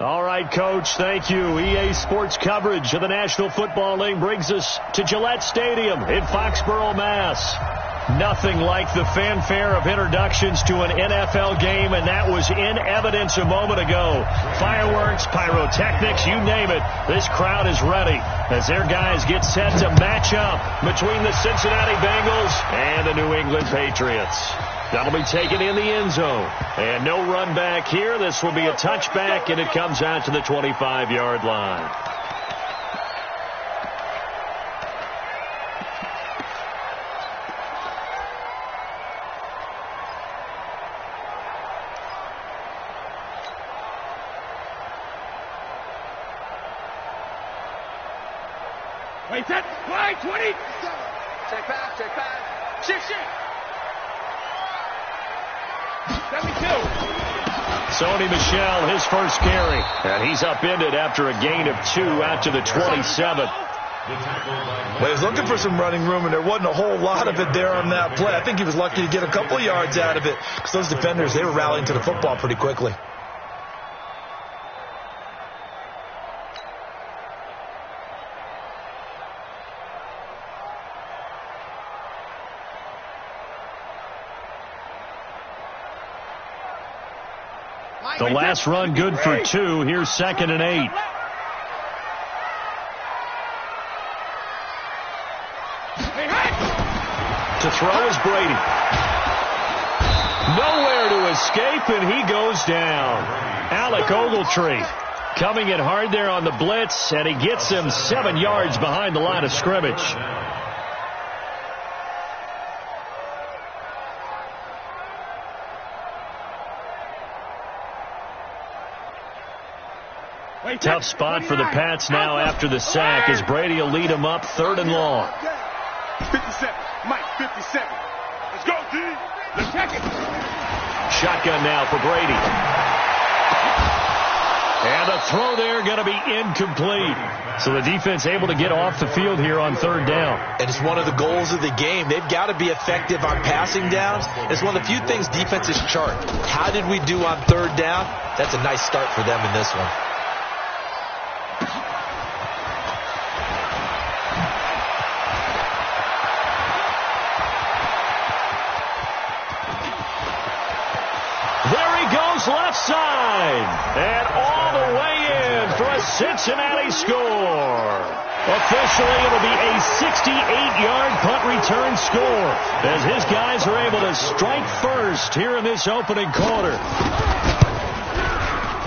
All right, Coach, thank you. EA Sports coverage of the National Football League brings us to Gillette Stadium in Foxborough, Mass. Nothing like the fanfare of introductions to an NFL game, and that was in evidence a moment ago. Fireworks, pyrotechnics, you name it. This crowd is ready as their guys get set to match up between the Cincinnati Bengals and the New England Patriots. That'll be taken in the end zone. And no run back here. This will be a touchback, and it comes out to the 25-yard line. Wait, set, play, 20. Check back. Shift. 72. Sony Michel, his first carry. And he's upended after a gain of 2 out to the 27. Well, he's looking for some running room, and there wasn't a whole lot of it there on that play. I think he was lucky to get a couple of yards out of it because those defenders, they were rallying to the football pretty quickly. The last run good for 2. Here's 2nd and 8. To throw is Brady. Nowhere to escape, and he goes down. Alec Ogletree coming in hard there on the blitz, and he gets him 7 yards behind the line of scrimmage. Tough spot for the Pats now after the sack as Brady will lead them up 3rd and long. 57. Mike, 57. Let's go, D. Let's check it. Shotgun now for Brady. And the throw there going to be incomplete. So the defense able to get off the field here on 3rd down. And it's one of the goals of the game. They've got to be effective on passing downs. It's one of the few things defenses chart. How did we do on 3rd down? That's a nice start for them in this one. Left side, and all the way in for a Cincinnati score. Officially, it'll be a 68-yard punt return score as his guys are able to strike first here in this opening quarter.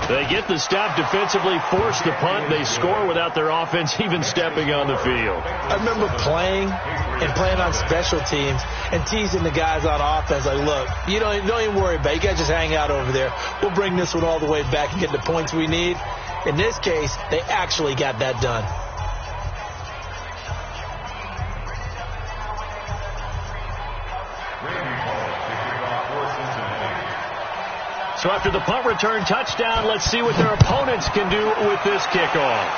They get the stop defensively, force the punt. They score without their offense even stepping on the field. I remember playing on special teams and teasing the guys on offense like, look, you don't even worry about it. You guys just hang out over there. We'll bring this one all the way back and get the points we need. In this case, they actually got that done. So after the punt return touchdown, let's see what their opponents can do with this kickoff.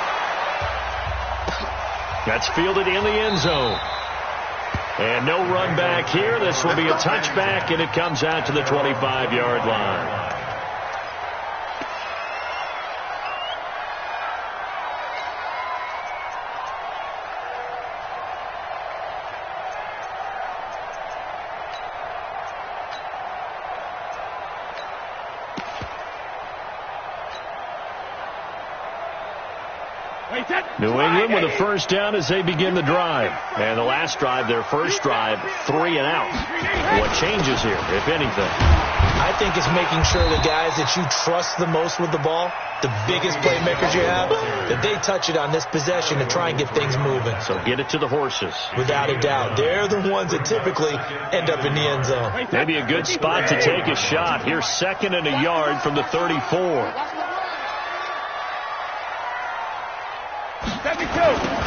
That's fielded in the end zone. And no run back here. This will be a touchback, and it comes out to the 25-yard line. New England with a first down as they begin the drive. And the last drive, their first drive, 3 and out. What changes here, if anything? I think it's making sure the guys that you trust the most with the ball, the biggest playmakers you have, that they touch it on this possession to try and get things moving. So get it to the horses. Without a doubt. They're the ones that typically end up in the end zone. Maybe a good spot to take a shot. Here's 2nd and a yard from the 34.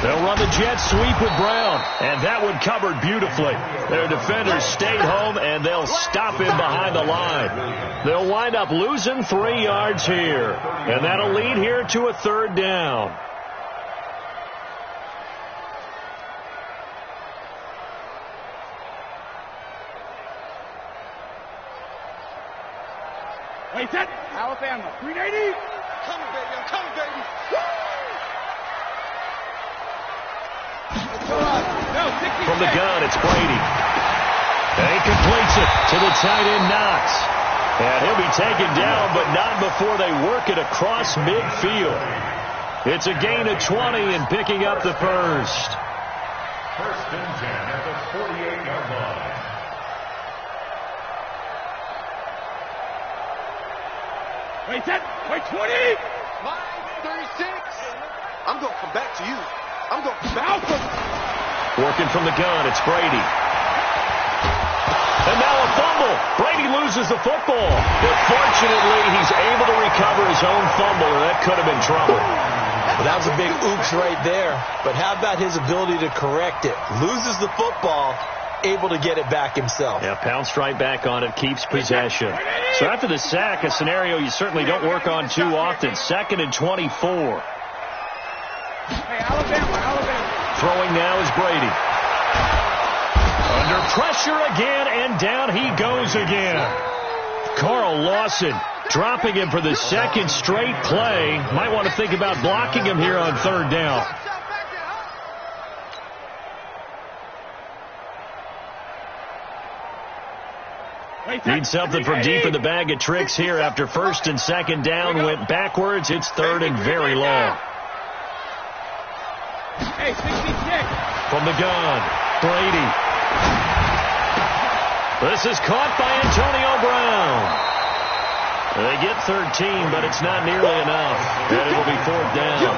They'll run the jet sweep with Brown, and that one covered beautifully. Their defenders stayed home, and they'll stop him behind the line. They'll wind up losing 3 yards here, and that'll lead here to a 3rd down. Wait, set. Alabama, 380. coming, baby. From the gun, it's Brady. And he completes it to the tight end, Knox. And he'll be taken down, but not before they work it across midfield. It's a gain of 20 and picking up the first. First and 10 at the 48-yard line. Wait, 20. Line 36. I'm going to come back to you. I'm going to come back. Working from the gun, it's Brady. And now a fumble. Brady loses the football. But fortunately, he's able to recover his own fumble, and that could have been trouble. Well, that was a big oops right there. But how about his ability to correct it? Loses the football, able to get it back himself. Yeah, pounced right back on it, keeps possession. So after the sack, a scenario you certainly don't work on too often. 2nd and 24. Hey, Alabama. Throwing now is Brady. Under pressure again, and down he goes again. Carl Lawson dropping him for the second straight play. Might want to think about blocking him here on 3rd down. Need something from deep in the bag of tricks here after 1st and 2nd down went backwards. It's 3rd and very long. Hey, 66. From the gun, Brady. This is caught by Antonio Brown. They get 13, but it's not nearly enough. And it'll be 4th down.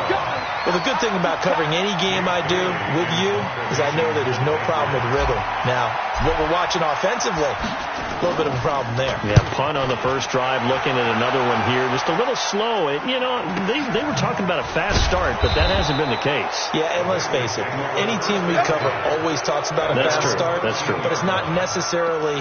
Well, the good thing about covering any game I do with you is I know that there's no problem with rhythm. Now, what we're watching offensively, a little bit of a problem there. Yeah, punt on the first drive, looking at another one here. Just a little slow. You know, they were talking about a fast start, but that hasn't been the case. Yeah, and let's face it, any team we cover always talks about a fast start. That's true. But it's not necessarily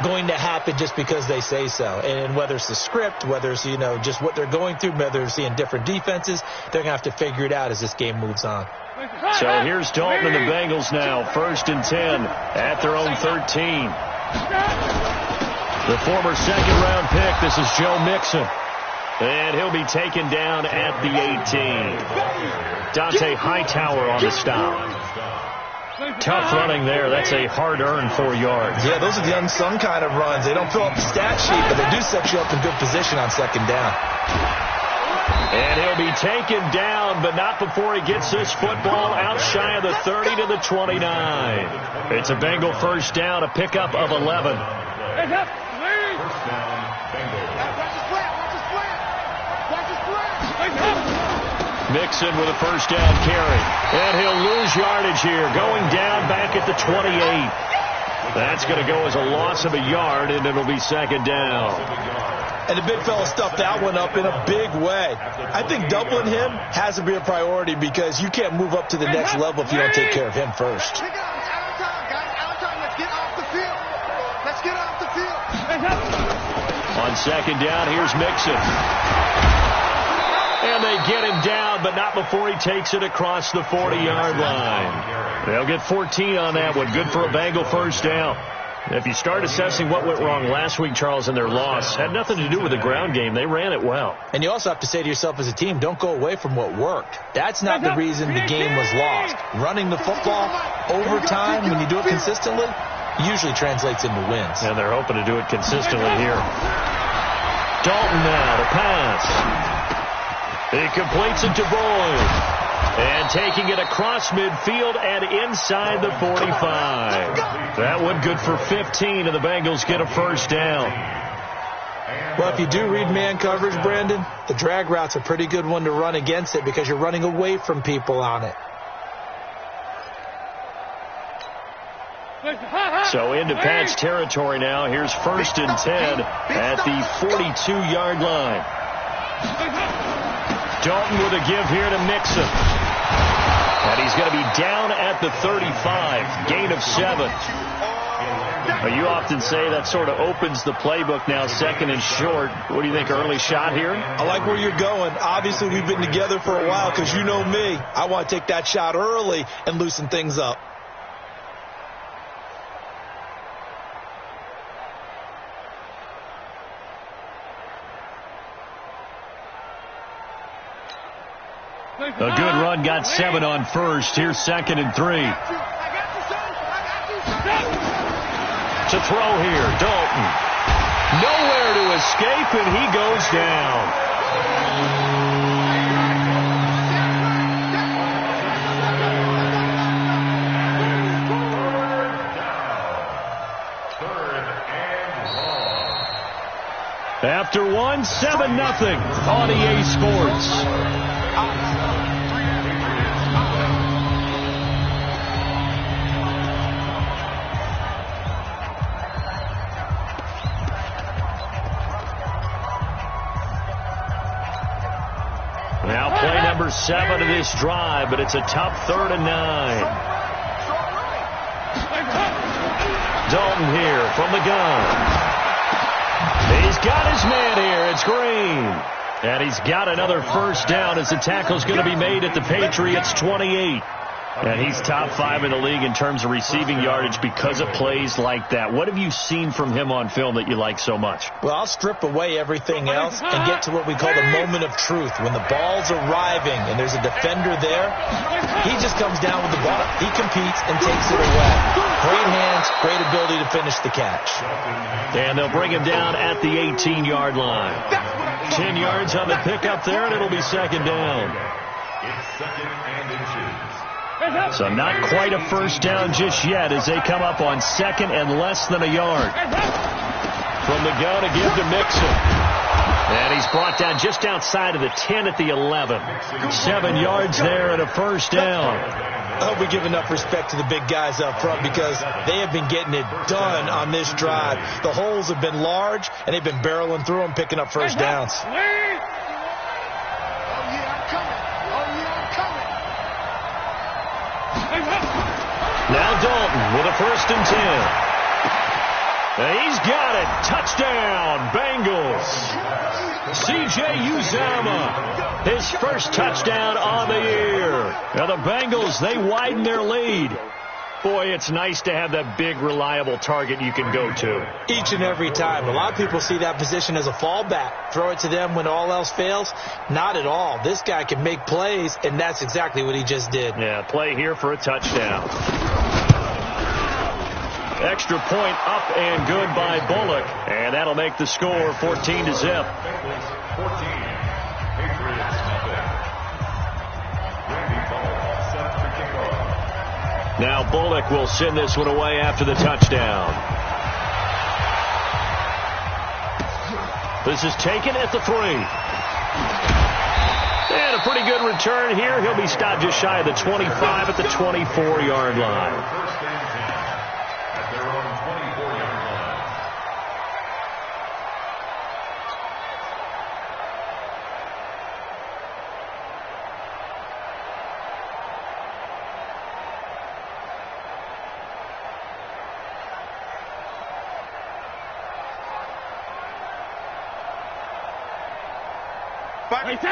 going to happen just because they say so. And whether it's the script, whether it's, you know, just what they're going through, whether they're seeing different defenses, they're going to have to figure it out as this game moves on. So here's Dalton and the Bengals now. 1st and 10 at their own 13. The former second-round pick, this is Joe Mixon. And he'll be taken down at the 18. Dante Hightower on the stop. Tough running there. That's a hard-earned 4 yards. Yeah, those are the unsung kind of runs. They don't fill up the stat sheet, but they do set you up in good position on 2nd down. And he'll be taken down, but not before he gets this football out shy of the 30 to the 29. It's a Bengal 1st down, a pickup of 11. Mixon with a 1st down carry. And he'll lose yardage here, going down back at the 28. That's going to go as a loss of a yard, and it'll be 2nd down. And the big fella stuffed that one up in a big way. I think doubling him has to be a priority because you can't move up to the next level if you don't take care of him first. Let's get off the field. Let's get off the field. On 2nd down, here's Mixon. And they get him down, but not before he takes it across the 40-yard line. They'll get 14 on that one. Good for a Bengal 1st down. If you start assessing what went wrong last week, Charles, in their loss, had nothing to do with the ground game. They ran it well. And you also have to say to yourself as a team, don't go away from what worked. That's not the reason the game was lost. Running the football over time, when you do it consistently, usually translates into wins. And they're hoping to do it consistently here. Dalton now to pass. He completes it to Boyd. And taking it across midfield and inside the 45. That one good for 15, and the Bengals get a 1st down. Well, if you do read man coverage, Brandon, the drag route's a pretty good one to run against it because you're running away from people on it. So into Pat's territory now. Here's 1st and 10 at the 42-yard line. Dalton with a give here to Mixon. And he's going to be down at the 35. Gain of 7. You often say that sort of opens the playbook now, 2nd and short. What do you think, early shot here? I like where you're going. Obviously, we've been together for a while because you know me. I want to take that shot early and loosen things up. A good run got 7 on first. Here's 2nd and 3. To throw here, Dalton. Nowhere to escape, and he goes down. After 1, 7-0 on EA Sports. Now play number 7 of this drive, but it's a tough 3rd and 9. Dalton here from the gun. He's got his man here. It's Green. And he's got another first down as the tackle's going to be made at the Patriots' 28. And he's top 5 in the league in terms of receiving yardage because of plays like that. What have you seen from him on film that you like so much? Well, I'll strip away everything else and get to what we call the moment of truth. When the ball's arriving and there's a defender there, he just comes down with the ball. He competes and takes it away. Great hands, great ability to finish the catch. And they'll bring him down at the 18-yard line. 10 yards on the pickup there, and it'll be 2nd down. It's 2nd and inches. So not quite a first down just yet as they come up on 2nd and less than a yard. From the gun to give to Mixon. And he's brought down just outside of the 10 at the 11. 7 yards there and a first down. I hope we give enough respect to the big guys up front because they have been getting it done on this drive. The holes have been large, and they've been barreling through them, picking up first downs. Now Dalton with a 1st and 10. And he's got it. Touchdown, Bengals. C.J. Uzomah, his first touchdown on the year. Now the Bengals, they widen their lead. Boy, it's nice to have that big, reliable target you can go to. Each and every time. A lot of people see that position as a fallback. Throw it to them when all else fails. Not at all. This guy can make plays, and that's exactly what he just did. Yeah, play here for a touchdown. Extra point up and good by Bullock. And that'll make the score 14-0. Now Bullock will send this one away after the touchdown. This is taken at the 3. And a pretty good return here. He'll be stopped just shy of the 25 at the 24-yard line.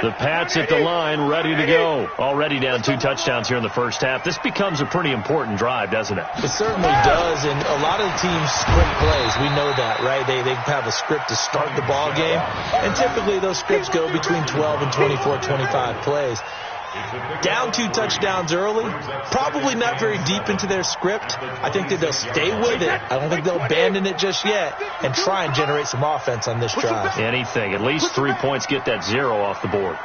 The Pats at the line, ready to go. Already down 2 touchdowns here in the first half. This becomes a pretty important drive, doesn't it? It certainly does, and a lot of the teams script plays. We know that, right? They have a script to start the ball game, and typically those scripts go between 12 and 24, 25 plays. Down 2 touchdowns early, probably not very deep into their script. I think that they'll stay with it. I don't think they'll abandon it just yet and try and generate some offense on this drive. Anything. At least 3 points, get that 0 off the board.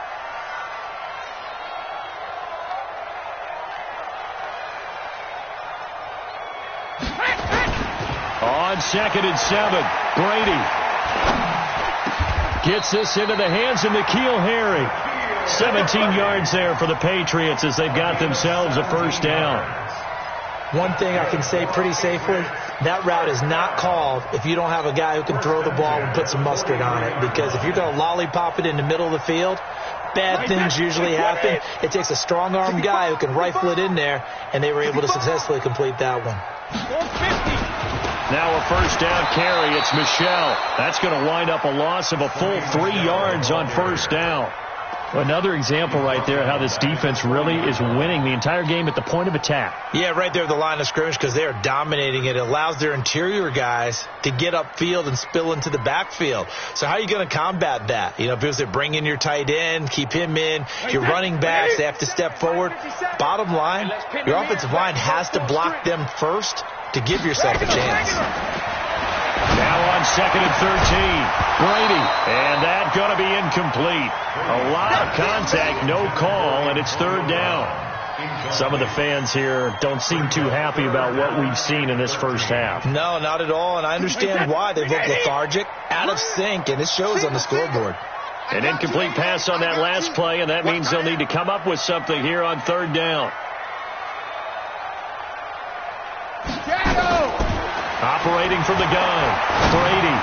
On 2nd and 7, Brady gets this into the hands of N'Keal Harry. 17 yards there for the Patriots as they've got themselves a first down. One thing I can say pretty safely, that route is not called if you don't have a guy who can throw the ball and put some mustard on it. Because if you're going to lollipop it in the middle of the field, bad things usually happen. It takes a strong-arm guy who can rifle it in there, and they were able to successfully complete that one. Now a first down carry. It's Michel. That's going to wind up a loss of a full 3 yards on first down. Another example right there how this defense really is winning the entire game at the point of attack. Yeah, right there at the line of scrimmage because they are dominating it. It allows their interior guys to get upfield and spill into the backfield. So how are you going to combat that? You know, because they bring in your tight end, keep him in, your running backs, they have to step forward. Bottom line, your offensive line has to block them first to give yourself a chance. Now on 2nd and 13, Brady, and that going to be incomplete. A lot of contact, no call, and it's 3rd down. Some of the fans here don't seem too happy about what we've seen in this first half. No, not at all, and I understand why. They've looked lethargic, out of sync, and it shows on the scoreboard. An incomplete pass on that last play, and that means they'll need to come up with something here on 3rd down. Operating from the gun, Brady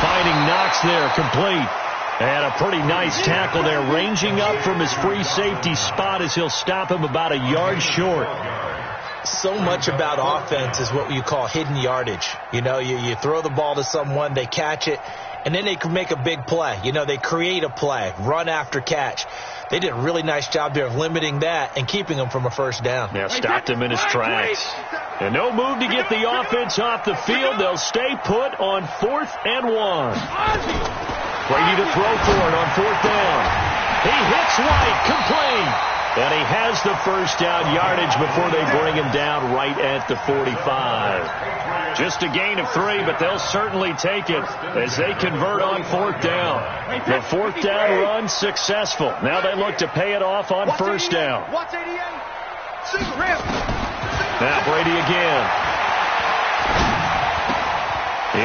finding Knox there, complete. And a pretty nice tackle there, ranging up from his free safety spot as he'll stop him about a yard short. So much about offense is what you call hidden yardage. You know, you throw the ball to someone, they catch it, and then they can make a big play. You know, they create a play, run after catch. They did a really nice job there of limiting that and keeping him from a first down. Yeah, stopped him in his tracks. And no move to get the offense off the field. They'll stay put on 4th and 1. Brady to throw for it on 4th down. He hits White, complete. And he has the first down yardage before they bring him down right at the 45. Just a gain of 3, but they'll certainly take it as they convert on 4th down. The 4th down run successful. Now they look to pay it off on 1st down. Now Brady again.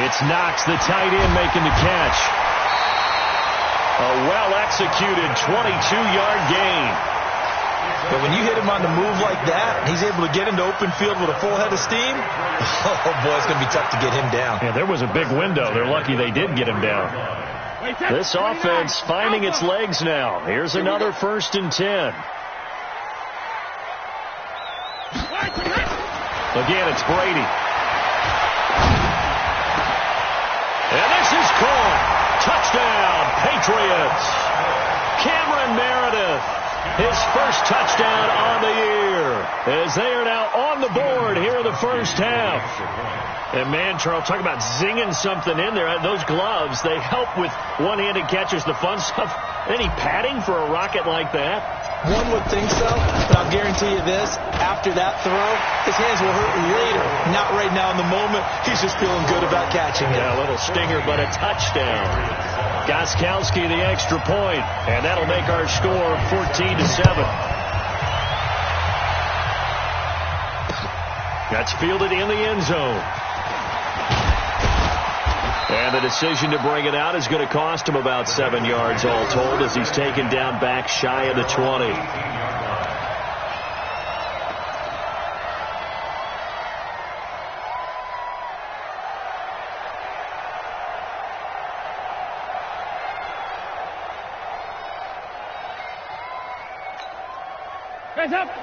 It's Knox, the tight end, making the catch. A well-executed 22-yard gain. But when you hit him on the move like that, he's able to get into open field with a full head of steam. Oh, boy, it's going to be tough to get him down. Yeah, there was a big window. They're lucky they did get him down. This offense finding its legs now. Here's another 1st and 10. Again, it's Brady. And this is caught. Touchdown, Patriots. Cameron Meredith. His first touchdown on the year as they are now on the board here in the first half. And, man, Charles, talk about zinging something in there. Those gloves, they help with one-handed catches, the fun stuff. Any padding for a rocket like that? One would think so, but I'll guarantee you this. After that throw, his hands will hurt later. Not right now in the moment. He's just feeling good about catching it. Yeah, a little stinger, but a touchdown. Gostkowski the extra point, and that'll make our score 14-7. That's fielded in the end zone. And the decision to bring it out is going to cost him about 7 yards all told as he's taken down back shy of the 20.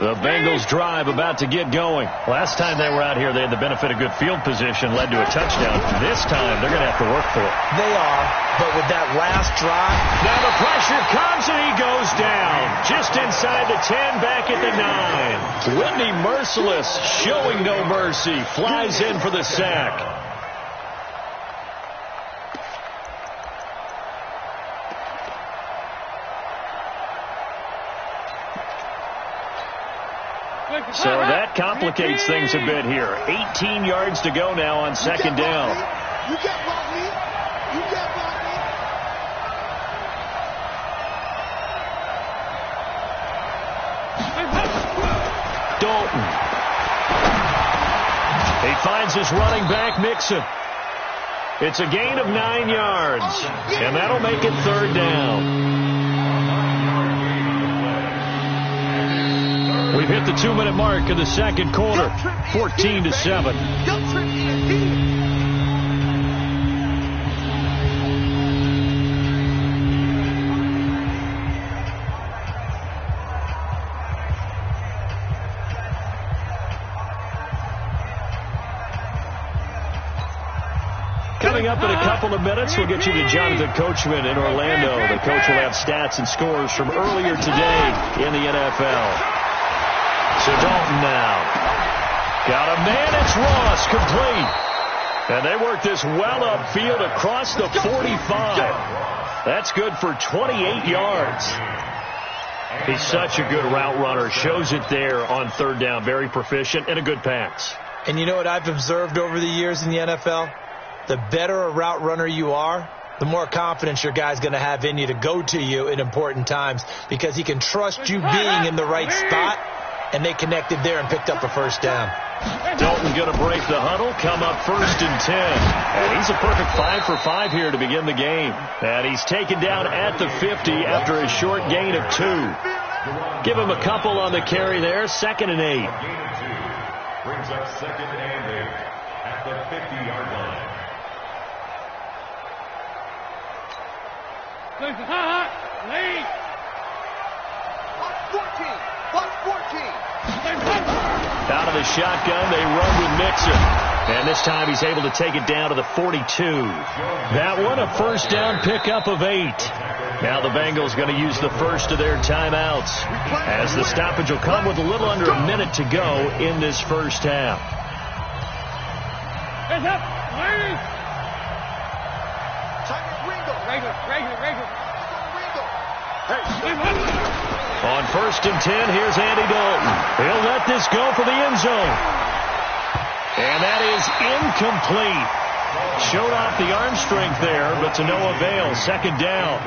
The Bengals drive about to get going. Last time they were out here, they had the benefit of good field position, led to a touchdown. This time, they're going to have to work for it. They are, but with that last drive. Now the pressure comes, and he goes down. Just inside the 10, back at the 9. Whitney Merciless, showing no mercy, flies in for the sack. So that complicates things a bit here. 18 yards to go now on 2nd down. You can't block me. You can't block me. Dalton. He finds his running back, Mixon. It's a gain of 9 yards, and that'll make it 3rd down. We've hit the 2-minute mark of the second quarter, 14-7. Coming up in a couple of minutes, we'll get you to Jonathan Coachman in Orlando. The coach will have stats and scores from earlier today in the NFL. So Dalton now. Got a man, it's Ross, complete. And they work this well upfield across the 45. That's good for 28 yards. He's such a good route runner. Shows it there on third down. Very proficient and a good pass. And you know what I've observed over the years in the NFL? The better a route runner you are, the more confidence your guy's going to have in you to go to you in important times because he can trust you being in the right spot, and they connected there and picked up a first down. Dalton going to break the huddle, come up 1st and 10. And he's a perfect 5 for 5 here to begin the game. And he's taken down at the 50 after a short gain of 2. Give him a couple on the carry there, 2nd and 8. Brings up 2nd and 8 at the 50-yard line. Box 14. Out of the shotgun, they run with Mixon. And this time he's able to take it down to the 42. That one, a first down pickup of 8. Now the Bengals going to use the first of their timeouts, as the stoppage will come with a little under a minute to go in this first half. On 1st and 10, here's Andy Dalton. He'll let this go for the end zone. And that is incomplete. Showed off the arm strength there, but to no avail. 2nd down.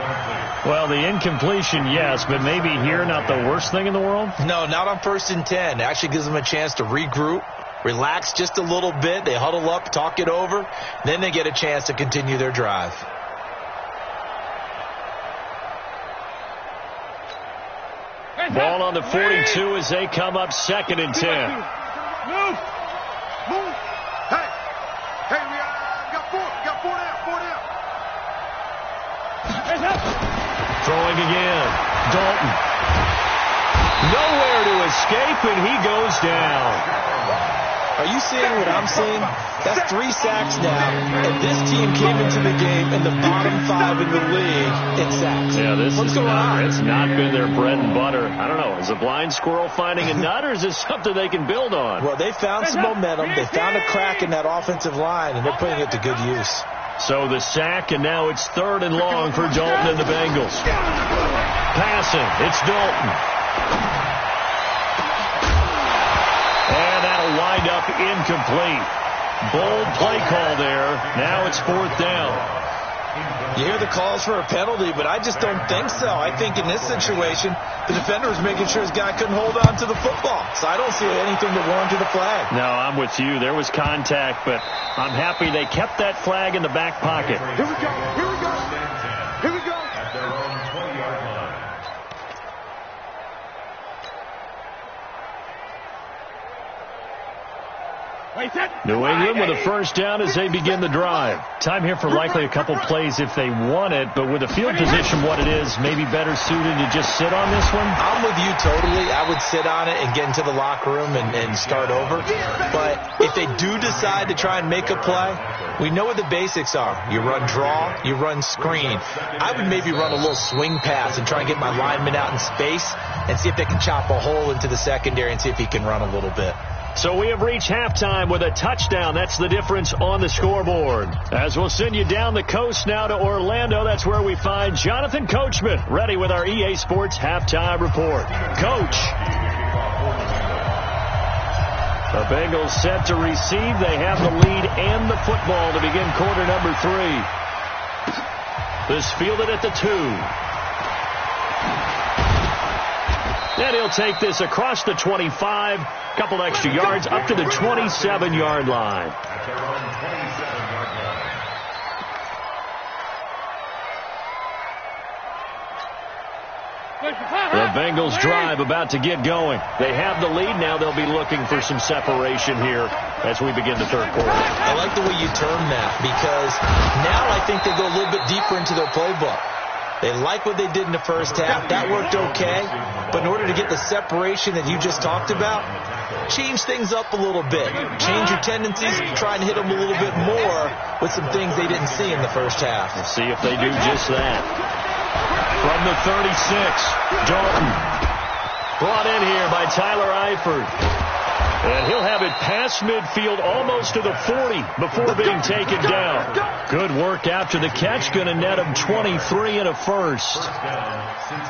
Well, the incompletion, yes, but maybe here not the worst thing in the world? No, not on 1st and 10. It actually gives them a chance to regroup, relax just a little bit. They huddle up, talk it over. Then they get a chance to continue their drive. Ball on the 42 as they come up 2nd and 10. Move. Hey, we got 4 down. Throwing again. Dalton. Nowhere to escape, and he goes down. Are you seeing what I'm seeing? That's 3 sacks now, and this team came into the game in the bottom 5 in the league in sacks. Yeah, What's going on? It's not been their bread and butter. I don't know. Is a blind squirrel finding a nut, or is this something they can build on? Well, they found some momentum. They found a crack in that offensive line, and they're putting it to good use. So the sack, and now it's 3rd and long for Dalton and the Bengals. Passing, it's Dalton. And that'll wind up incomplete. Bold play call there. Now it's 4th down. You hear the calls for a penalty, but I just don't think so. I think in this situation, the defender was making sure his guy couldn't hold on to the football. So I don't see anything that warranted a flag. No, I'm with you. There was contact, but I'm happy they kept that flag in the back pocket. Here we go. At their own 20-yard line. New England with a first down as they begin the drive. Time here for likely a couple plays if they want it, but with the field position what it is, maybe better suited to just sit on this one? I'm with you totally. I would sit on it and get into the locker room and start over. But if they do decide to try and make a play, we know what the basics are. You run draw, you run screen. I would maybe run a little swing pass and try and get my lineman out in space and see if they can chop a hole into the secondary and see if he can run a little bit. So we have reached halftime with a touchdown. That's the difference on the scoreboard. As we'll send you down the coast now to Orlando, that's where we find Jonathan Coachman, ready with our EA Sports halftime report. Coach. The Bengals set to receive. They have the lead and the football to begin quarter number 3. This fielded at the 2. And he'll take this across the 25. Couple extra yards up to the 27-yard line. At their own 27-yard line. The Bengals drive about to get going. They have the lead. Now they'll be looking for some separation here as we begin the third quarter. I like the way you term that because now I think they go a little bit deeper into their playbook. They like what they did in the first half. That worked okay. But in order to get the separation that you just talked about, change things up a little bit. Change your tendencies, try and hit them a little bit more with some things they didn't see in the first half. We'll see if they do just that. From the 36, Dalton. Brought in here by Tyler Eifert. And he'll have it past midfield almost to the 40 before being taken down. Good work after the catch. Going to net him 23 and a first.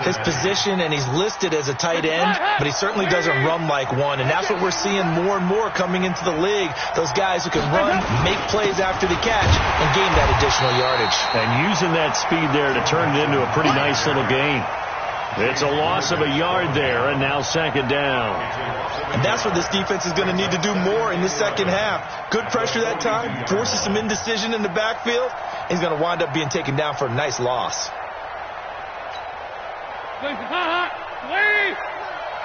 His position, and he's listed as a tight end, but he certainly doesn't run like one. And that's what we're seeing more and more coming into the league. Those guys who can run, make plays after the catch, and gain that additional yardage. And using that speed there to turn it into a pretty nice little gain. It's a loss of a yard there, and now second down. And that's what this defense is going to need to do more in the second half. Good pressure that time, forces some indecision in the backfield. He's going to wind up being taken down for a nice loss. I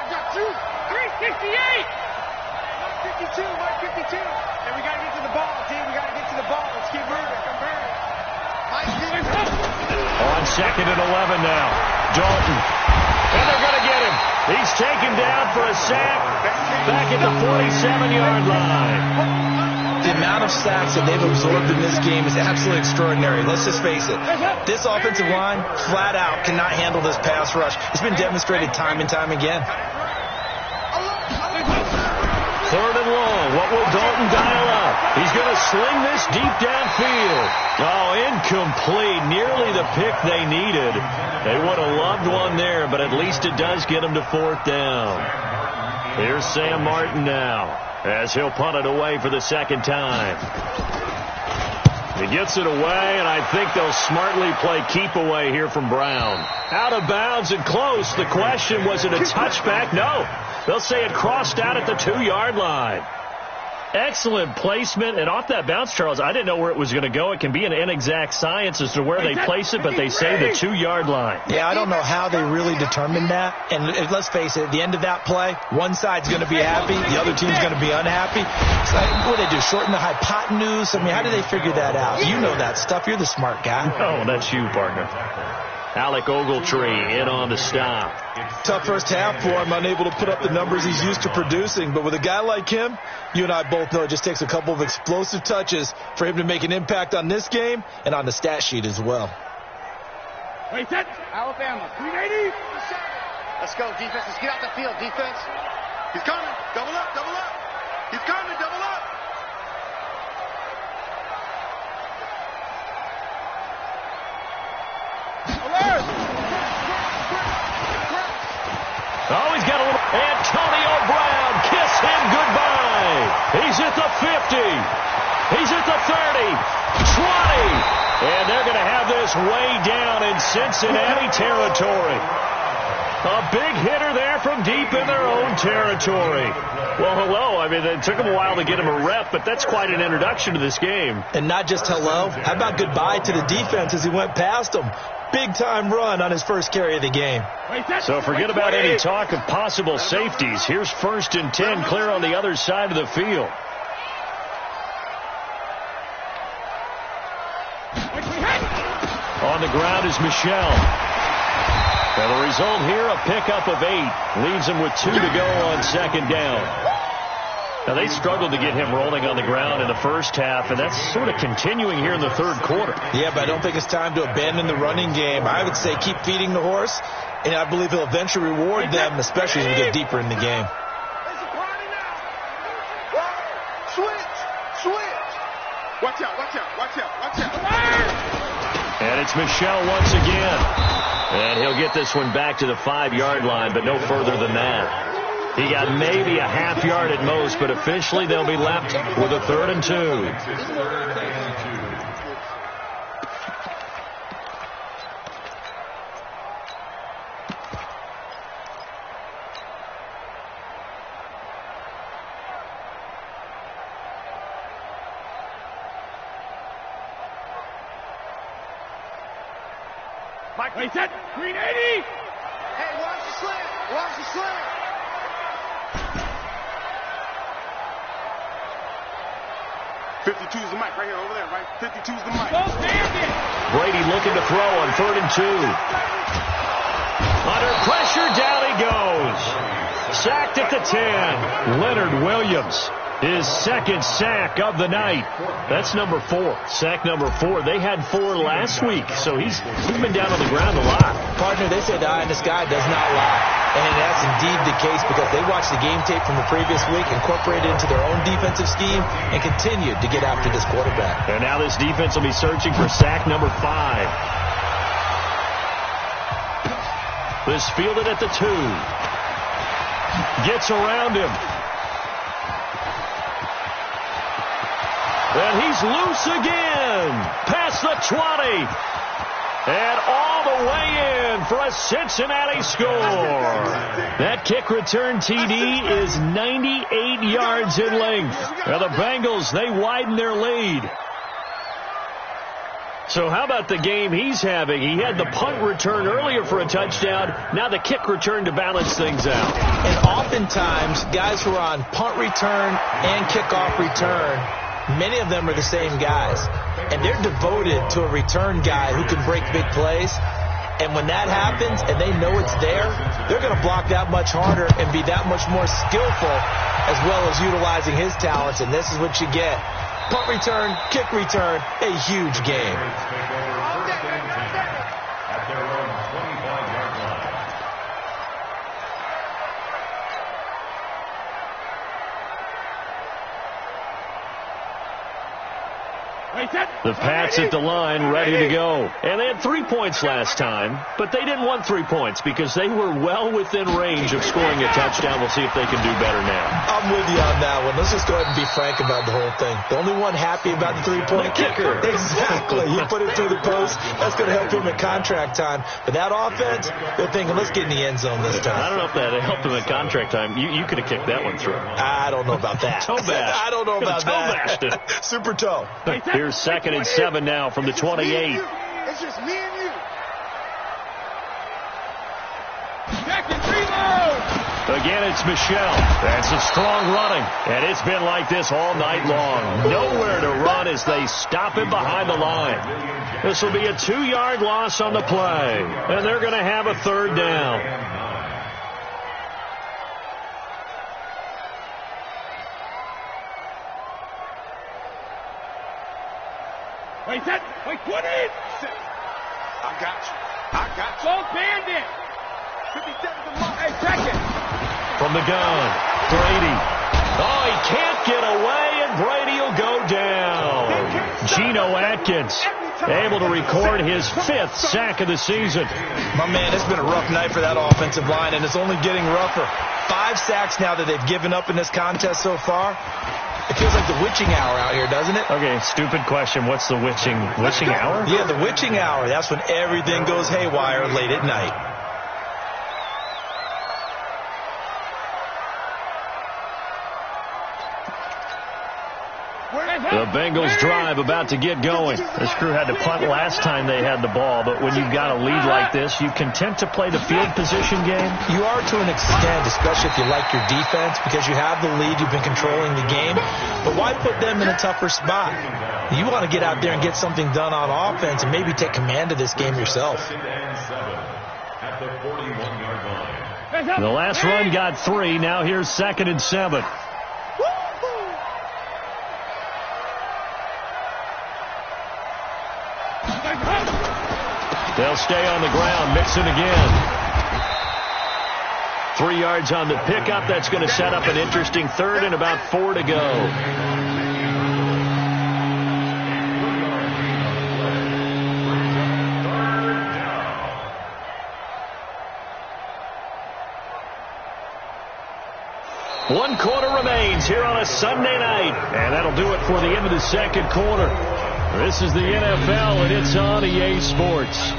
got 368. 152, 152. And we got to get to the ball, team. We got to get to the ball. Let's keep moving. On second and 11 now. Dalton. And they're going to get him. He's taken down for a sack back at the 47-yard line. The amount of sacks that they've absorbed in this game is absolutely extraordinary. Let's just face it. This offensive line, flat out, cannot handle this pass rush. It's been demonstrated time and time again. Third and long. What will Dalton dial up? He's going to sling this deep downfield. Oh, incomplete. Nearly the pick they needed. They would have loved one there, but at least it does get them to fourth down. Here's Sam Martin now, as he'll punt it away for the second time. He gets it away, and I think they'll smartly play keep away here from Brown. Out of bounds and close. The question, was it a touchback? No. They'll say it crossed out at the 2-yard line. Excellent placement, and off that bounce, Charles, I didn't know where it was going to go. It can be an inexact science as to where they place it, but they say the 2-yard line. Yeah, I don't know how they really determined that. And let's face it, at the end of that play, one side's going to be happy, the other team's going to be unhappy. It's like, what do they do, shorten the hypotenuse? I mean, how do they figure that out? You know that stuff. You're the smart guy. Oh, that's you, partner. Alec Ogletree in on the stop. Tough first half for him, unable to put up the numbers he's used to producing. But with a guy like him, you and I both know it just takes a couple of explosive touches for him to make an impact on this game and on the stat sheet as well. Wait, set. Alabama, 380. Let's go, defense. Let's get out the field, defense. He's coming. Double up, double up. He's coming, double up. Oh, he's got a little... Antonio Brown, kiss him goodbye. He's at the 50. He's at the 30. 20. And they're going to have this way down in Cincinnati territory. A big hitter there from deep in their own territory. Well, hello. I mean, it took him a while to get him a rep, but that's quite an introduction to this game. And not just hello. How about goodbye to the defense as he went past him? Big-time run on his first carry of the game. So forget about any talk of possible safeties. Here's 1st and 10 clear on the other side of the field. On the ground is Michel. And the result here, a pickup of 8. Leaves him with 2 to go on second down. Now, they struggled to get him rolling on the ground in the first half, and that's sort of continuing here in the third quarter. Yeah, but I don't think it's time to abandon the running game. I would say keep feeding the horse, and I believe he'll eventually reward them, especially as we get deeper in the game. Switch. Watch out, watch out, watch out, watch out. And it's Michel once again. And he'll get this one back to the 5-yard line, but no further than that. He got maybe a half yard at most, but officially they'll be left with a 3rd and 2. Mike, wait, set. 380. Hey, watch the slant. Watch the slant. 52. 52 is the mic right here, over there, right? 52 is the mic. Brady looking to throw on 3rd and 2. Under pressure, down he goes. Sacked at the 10. Leonard Williams, his 2nd sack of the night. That's number 4. Sack number 4. They had 4 last week, so he's been down on the ground a lot. Partner, they say the eye in the sky does not lie. And that's indeed the case because they watched the game tape from the previous week, incorporated it into their own defensive scheme, and continued to get after this quarterback. And now this defense will be searching for sack number 5. This fielded at the 2. Gets around him. And he's loose again. Past the 20. And all the way in for a Cincinnati score. That kick return TD is 98 yards in length. Now the Bengals, they widen their lead. So how about the game he's having? He had the punt return earlier for a touchdown. Now the kick return to balance things out. And oftentimes, guys who are on punt return and kickoff return, many of them are the same guys. And they're devoted to a return guy who can break big plays. And when that happens and they know it's there, they're going to block that much harder and be that much more skillful as well as utilizing his talents. And this is what you get. Punt return, kick return, a huge game. At their own 25-yard line. The Pats at the line, ready to go. And they had 3 points last time, but they didn't want 3 points because they were well within range of scoring a touchdown. We'll see if they can do better now. I'm with you on that one. Let's just go ahead and be frank about the whole thing. The only one happy about the three-point kicker. Exactly. He put it through the post. That's going to help him at contract time. But that offense, they're thinking, let's get in the end zone this time. I don't know if that helped him at contract time. You could have kicked that one through. I don't know about that. Toe bash. I don't know about that. Toe Super toe. Here's 2nd and 7 now from the 28. It's just me and you. Again, it's Michelle. That's a strong running. And it's been like this all night long. Nowhere to run as they stop him behind the line. This will be a 2-yard loss on the play. And they're going to have a 3rd down. Wait, set. Wait, 20. Set. I got you. Go bandit. 57 to mark. Hey, second. From the gun, Brady. Oh, he can't get away, and Brady will go down. Geno Atkins able to record his 5th sack of the season. My man, it's been a rough night for that offensive line, and it's only getting rougher. 5 sacks now that they've given up in this contest so far. It feels like the witching hour out here, doesn't it? Okay, stupid question. What's the witching hour? Yeah, the witching hour. That's when everything goes haywire late at night. The Bengals drive about to get going. This crew had to punt last time they had the ball, but when you've got a lead like this, you content to play the field position game? You are to an extent, especially if you like your defense, because you have the lead, you've been controlling the game. But why put them in a tougher spot? You want to get out there and get something done on offense and maybe take command of this game yourself. At the 41-yard line. The last run got 3. Now here's 2nd and 7. They'll stay on the ground, mixing again. 3 yards on the pickup. That's going to set up an interesting 3rd and about 4 to go. One quarter remains here on a Sunday night, and that'll do it for the end of the 2nd quarter. This is the NFL, and it's on EA Sports.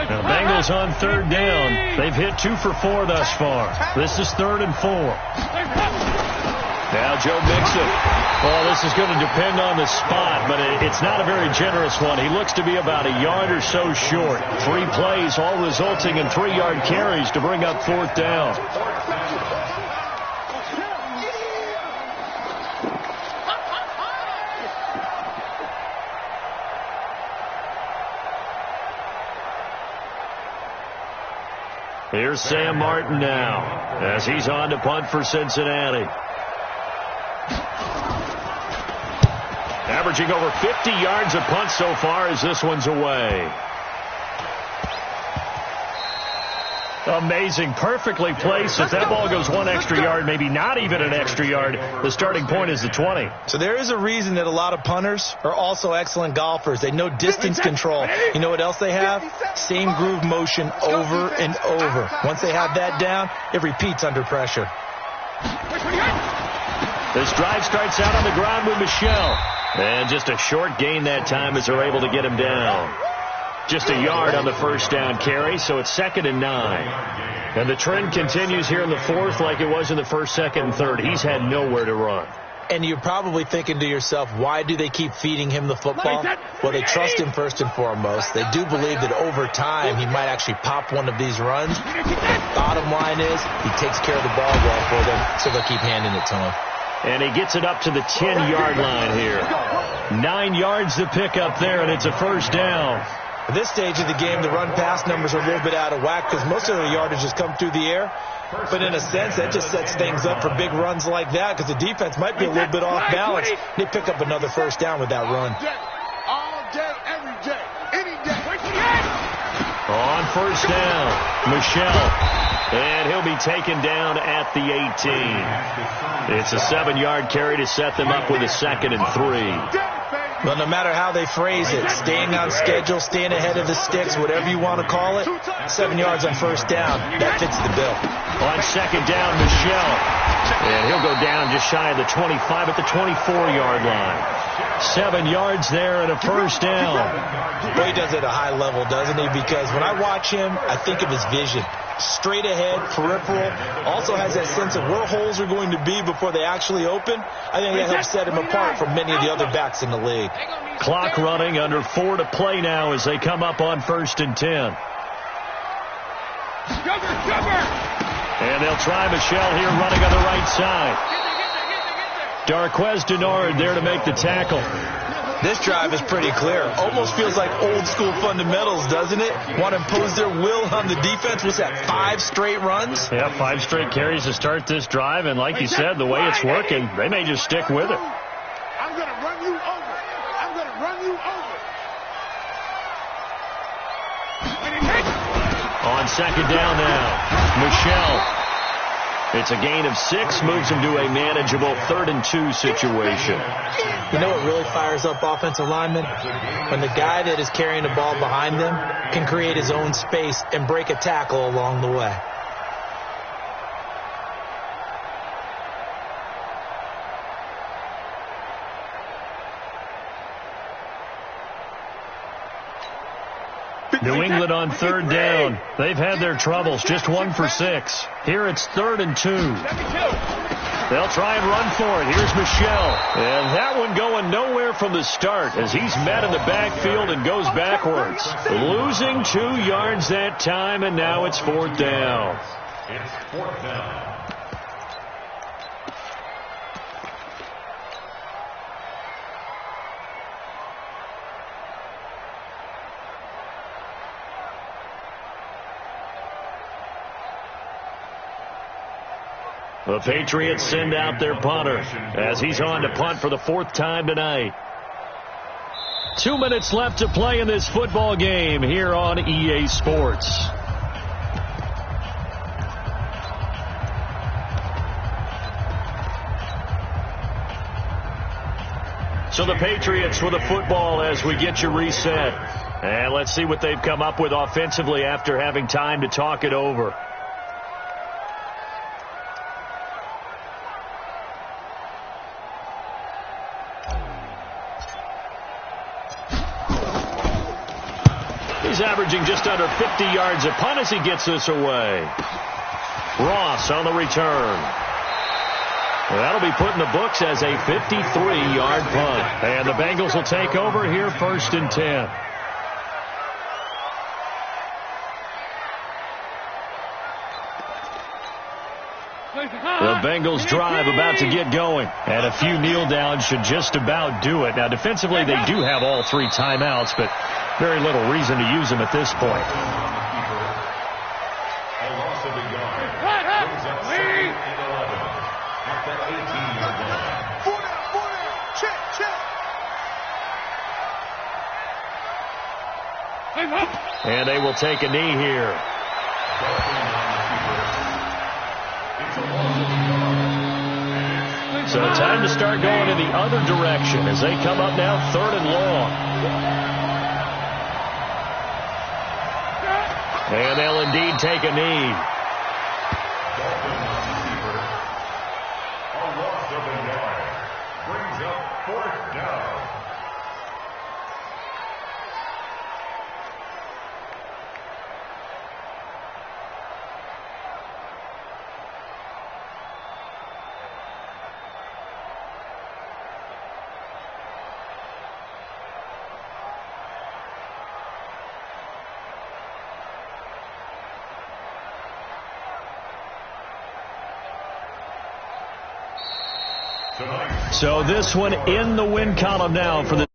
The Bengals on 3rd down. They've hit 2 for 4 thus far. This is 3rd and 4. Now Joe Mixon. Well, this is going to depend on the spot, but it's not a very generous one. He looks to be about a yard or so short. 3 plays, all resulting in 3-yard carries to bring up 4th down. Here's Sam Martin now as he's on to punt for Cincinnati. Averaging over 50 yards a punt so far as this one's away. Amazing. Perfectly placed. If that ball goes one extra yard, maybe not even an extra yard, the starting point is the 20. So there is a reason that a lot of punters are also excellent golfers. They know distance control. You know what else they have? Same groove motion over and over. Once they have that down, it repeats under pressure. This drive starts out on the ground with Michelle. And just a short gain that time as they're able to get him down. Just a yard on the first down carry, so it's 2nd and 9. And the trend continues here in the 4th like it was in the 1st, 2nd, and 3rd. He's had nowhere to run. And you're probably thinking to yourself, why do they keep feeding him the football? Well, they trust him first and foremost. They do believe that over time he might actually pop one of these runs. Bottom line is he takes care of the ball well for them, so they'll keep handing it to him. And he gets it up to the 10-yard line here. 9 yards to pick up there, and it's a first down. At this stage of the game, the run-pass numbers are a little bit out of whack because most of the yardage has come through the air. But in a sense, that just sets things up for big runs like that because the defense might be a little bit off balance. They pick up another first down with that run. All day, every day, any day. On first down, Michelle. And he'll be taken down at the 18. It's a 7-yard carry to set them up with a 2nd and 3. Well, no matter how they phrase it, staying on schedule, staying ahead of the sticks, whatever you want to call it, 7 yards on first down, that fits the bill. On 2nd down, Michelle. And he'll go down just shy of the 25 at the 24-yard line. 7 yards there and a first down. Boy, he does it at a high level, doesn't he? Because when I watch him, I think of his vision. Straight ahead, peripheral, also has that sense of where holes are going to be before they actually open. I think that helps set him apart from many of the other backs in the league. Clock running, under 4 to play now as they come up on 1st and 10. And they'll try Michelle here running on the right side. Darquez Denard there to make the tackle. This drive is pretty clear. Almost feels like old school fundamentals, doesn't it? Want to impose their will on the defense. What's that, 5 straight runs? Yeah, 5 straight carries to start this drive. And like you said, the way it's working, they may just stick with it. I'm going to run you over. I'm going to run you over. On 2nd down now, Michelle. It's a gain of 6, moves him to a manageable 3rd and 2 situation. You know what really fires up offensive linemen? When the guy that is carrying the ball behind them can create his own space and break a tackle along the way. New England on 3rd down. They've had their troubles, just 1 for 6. Here it's 3rd and 2. They'll try and run for it. Here's Michelle. And that one going nowhere from the start as he's met in the backfield and goes backwards. Losing 2 yards that time, and now it's 4th down. It's 4th down. The Patriots send out their punter as he's on to punt for the 4th time tonight. 2 minutes left to play in this football game here on EA Sports. So the Patriots with the football as we get you reset. And let's see what they've come up with offensively after having time to talk it over. He's averaging just under 50 yards a punt as he gets this away. Ross on the return. That'll be put in the books as a 53-yard punt. And the Bengals will take over here 1st and 10. The Bengals drive about to get going. And a few kneel downs should just about do it. Now, defensively, they do have all 3 timeouts, but very little reason to use them at this point. of the yard. Brings up 2nd and 11 at the 18-yard line. 4 down. Check. And they will take a knee here. So time to start going in the other direction as they come up now 3rd and long. And they'll indeed take a knee. A loss of a yard. Brings up 4th down. So this one in the win column now for the